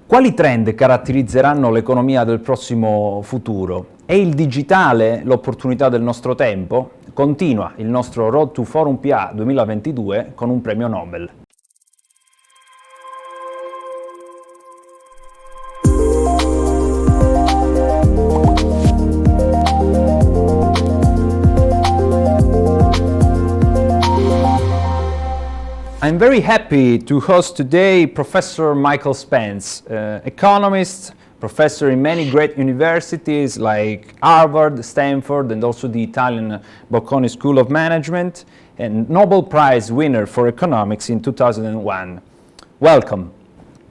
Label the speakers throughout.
Speaker 1: Quali trend caratterizzeranno l'economia del prossimo futuro? È il digitale l'opportunità del nostro tempo? Continua il nostro Road to Forum PA 2022 con un premio Nobel. I'm very happy to host today Professor Michael Spence, economist, professor in many great universities like Harvard, Stanford, and also the Italian Bocconi School of Management, and Nobel Prize winner for economics in 2001. Welcome.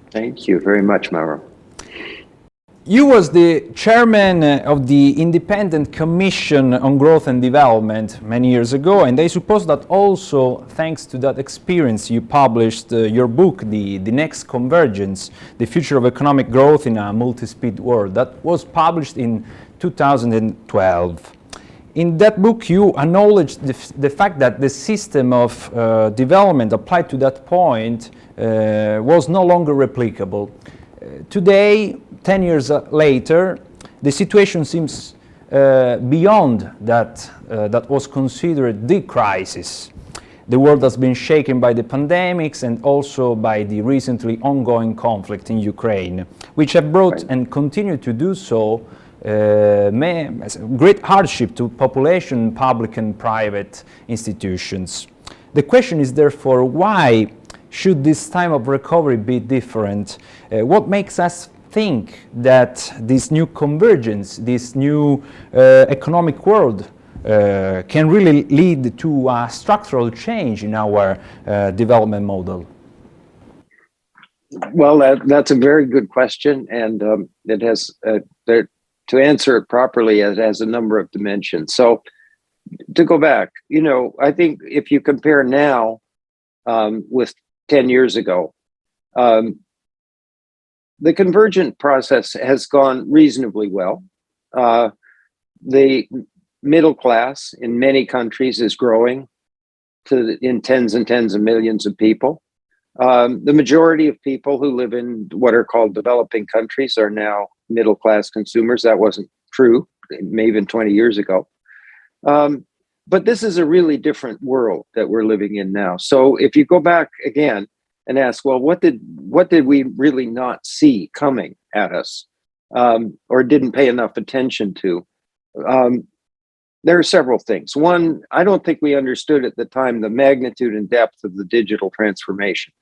Speaker 2: Thank you very much, Mauro.
Speaker 1: You was the chairman of the Independent Commission on Growth and Development many years ago, and I suppose that also, thanks to that experience, you published your book, The Next Convergence, The Future of Economic Growth in a Multi-Speed World, that was published in 2012. In that book, you acknowledged the fact that the system of development applied to that point was no longer replicable. Today, 10 years later, the situation seems beyond that was considered the crisis. The world has been shaken by the pandemics and also by the recently ongoing conflict in Ukraine, which have brought and continue to do so great hardship to population, public and private institutions. The question is therefore, why should this time of recovery be different? What makes us think that this new convergence, this new economic world can really lead to a structural change in our development model?
Speaker 2: Well, that's a very good question, and it has to answer it properly, it has a number of dimensions. So, to go back, I think if you compare now with 10 years ago, the convergent process has gone reasonably well. The middle class in many countries is growing in tens and tens of millions of people. The majority of people who live in what are called developing countries are now middle class consumers. That wasn't true maybe even 20 years ago. But this is a really different world that we're living in now. So if you go back again and ask, well, what did we really not see coming at us, or didn't pay enough attention to? There are several things. One, I don't think we understood at the time the magnitude and depth of the digital transformation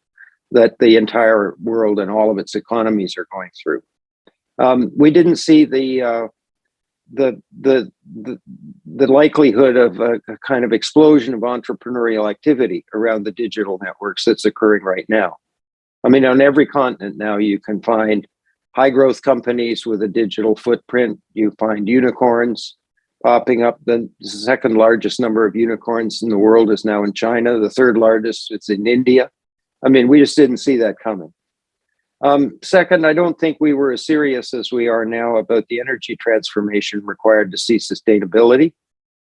Speaker 2: that the entire world and all of its economies are going through. We didn't see the likelihood of a kind of explosion of entrepreneurial activity around the digital networks that's occurring right now. I mean, on every continent now, you can find high growth companies with a digital footprint. You find unicorns popping up. The second largest number of unicorns in the world is now in China. The third largest is in India. I mean, we just didn't see that coming. Second, I don't think we were as serious as we are now about the energy transformation required to see sustainability.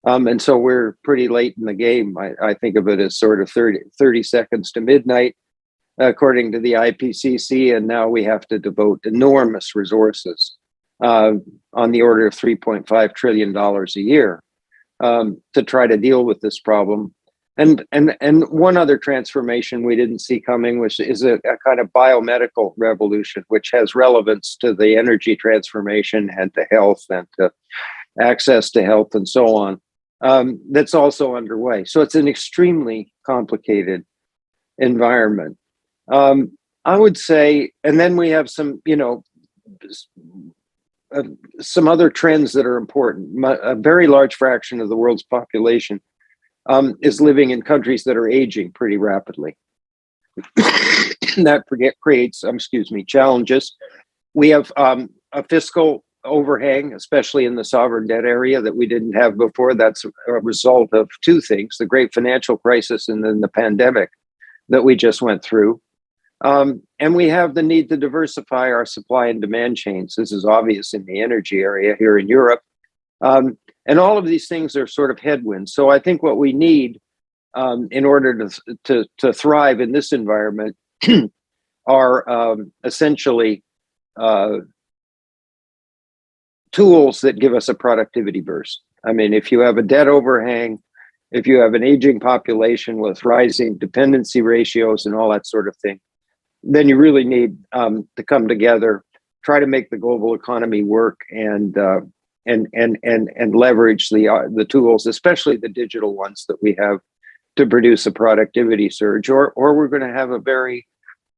Speaker 2: And so we're pretty late in the game. I think of it as sort of 30 seconds to midnight, according to the IPCC. And now we have to devote enormous resources on the order of $3.5 trillion a year to try to deal with this problem. And one other transformation we didn't see coming, which is a kind of biomedical revolution, which has relevance to the energy transformation and to health and to access to health and so on, that's also underway. So it's an extremely complicated environment. I would say, and then we have some other trends that are important. A very large fraction of the world's population is living in countries that are aging pretty rapidly. That creates, challenges. We have a fiscal overhang, especially in the sovereign debt area, that we didn't have before. That's a result of two things: the great financial crisis and then the pandemic that we just went through. And we have the need to diversify our supply and demand chains. This is obvious in the energy area here in Europe. And all of these things are sort of headwinds. So I think what we need in order to thrive in this environment are essentially tools that give us a productivity burst. I mean, if you have a debt overhang, if you have an aging population with rising dependency ratios and all that sort of thing, then you really need to come together, try to make the global economy work, and leverage the tools, especially the digital ones that we have, to produce a productivity surge, or we're going to have a very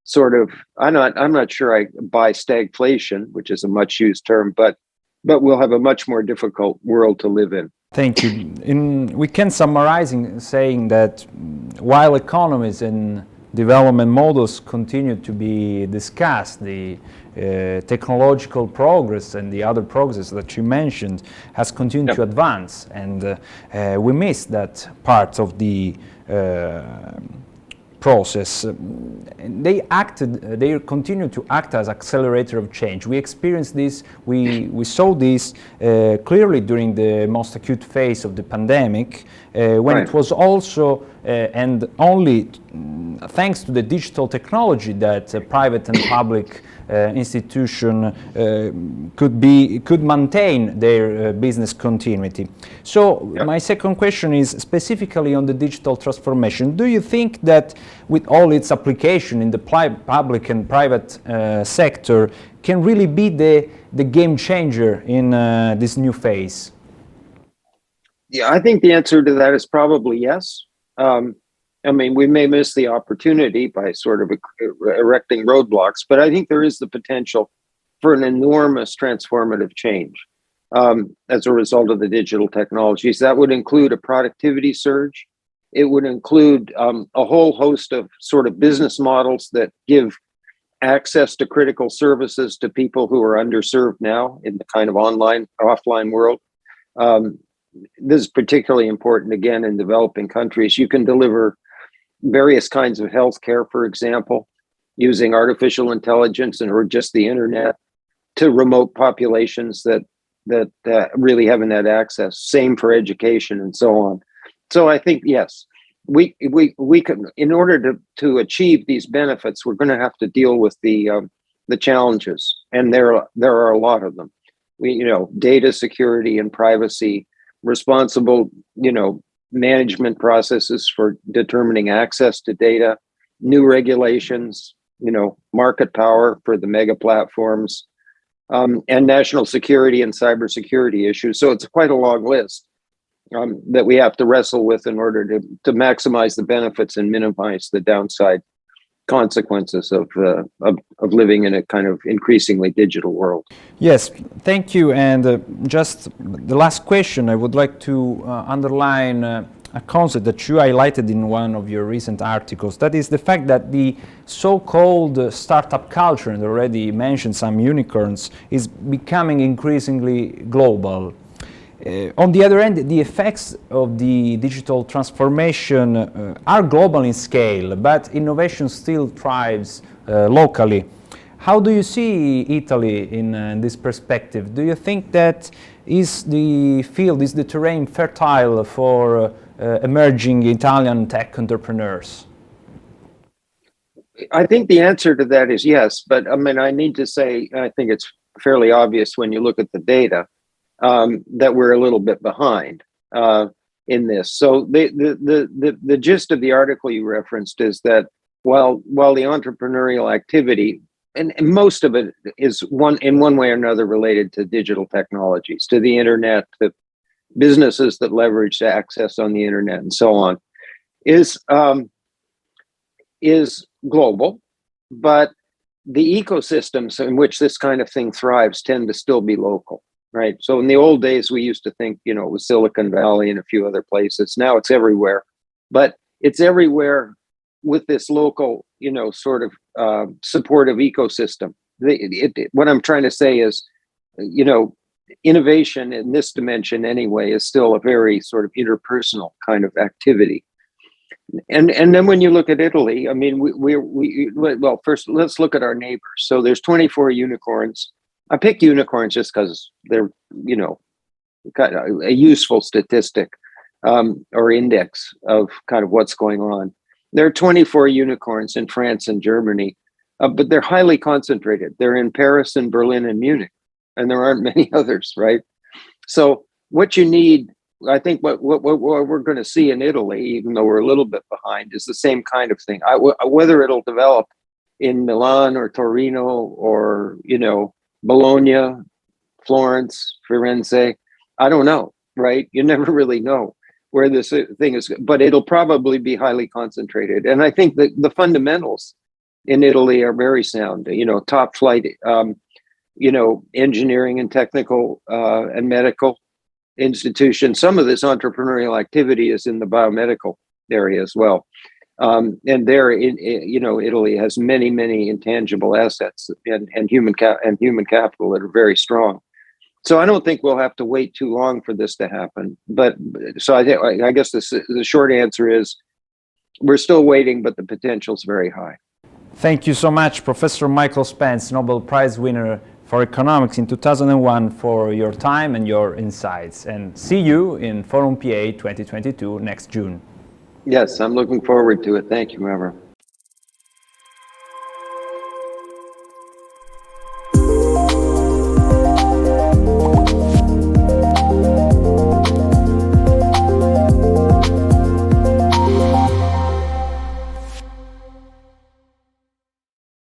Speaker 2: sort of, I'm not sure I buy stagflation, which is a much used term, but we'll have a much more difficult world to live in.
Speaker 1: Thank you. We can summarize in saying that while economies and development models continue to be discussed, the technological progress and the other progress that you mentioned has continued to advance, and we miss that part of the process. They continue to act as accelerator of change. We experienced this, we saw this clearly during the most acute phase of the pandemic, when it was also and only thanks to the digital technology that private and public institution could maintain their business continuity. So my second question is specifically on the digital transformation. Do you think that with all its application in the public and private sector can really be the game changer in this new phase?
Speaker 2: Yeah, I think the answer to that is probably yes. I mean, we may miss the opportunity by sort of erecting roadblocks, but I think there is the potential for an enormous transformative change as a result of the digital technologies. That would include a productivity surge. It would include a whole host of sort of business models that give access to critical services to people who are underserved now in the kind of online, offline world. This is particularly important, again, in developing countries. You can deliver various kinds of healthcare, for example, using artificial intelligence or just the internet to remote populations that really haven't had access. Same for education and so on. So I think, yes, we can, in order to achieve these benefits, we're going to have to deal with the challenges, and there are a lot of them. Data security and privacy, responsible, management processes for determining access to data, new regulations, market power for the mega platforms, and national security and cybersecurity issues. So it's quite a long list that we have to wrestle with in order to maximize the benefits and minimize the downside consequences of living in a kind of increasingly digital world.
Speaker 1: Yes, thank you. And just the last question, I would like to underline a concept that you highlighted in one of your recent articles. That is the fact that the so-called startup culture, and already mentioned some unicorns, is becoming increasingly global. On the other end, the effects of the digital transformation are global in scale, but innovation still thrives locally. How do you see Italy in this perspective? Do you think that is the terrain fertile for emerging Italian tech entrepreneurs?
Speaker 2: I think the answer to that is yes, but I mean, I need to say, I think it's fairly obvious when you look at the data, that we're a little bit behind in this. So the gist of the article you referenced is that while the entrepreneurial activity, and most of it is in one way or another related to digital technologies, to the internet, to businesses that leverage access on the internet and so on, is global, but the ecosystems in which this kind of thing thrives tend to still be local. Right. So in the old days, we used to think, it was Silicon Valley and a few other places. Now it's everywhere, but it's everywhere with this local, sort of supportive ecosystem. What I'm trying to say is, innovation in this dimension anyway is still a very sort of interpersonal kind of activity. And then when you look at Italy, I mean, well, first let's look at our neighbors. So there's 24 unicorns. I pick unicorns just because they're, kind of a useful statistic or index of kind of what's going on. There are 24 unicorns in France and Germany but they're highly concentrated. They're in Paris and Berlin and Munich, and there aren't many others, right? So what you need, I think what we're going to see in Italy, even though we're a little bit behind, is the same kind of thing. Whether it'll develop in Milan or Torino or, Bologna, Florence, Firenze, I don't know, right? You never really know where this thing is, but it'll probably be highly concentrated. And I think that the fundamentals in Italy are very sound, top flight, engineering and technical and medical institutions. Some of this entrepreneurial activity is in the biomedical area as well. And there, Italy has many intangible assets and human capital that are very strong. So I don't think we'll have to wait too long for this to happen. But so I guess the short answer is we're still waiting, but the potential is very high.
Speaker 1: Thank you so much, Professor Michael Spence, Nobel Prize winner for economics in 2001, for your time and your insights. And see you in Forum PA 2022 next June.
Speaker 2: Yes, I'm looking forward to it. Thank you, Trevor.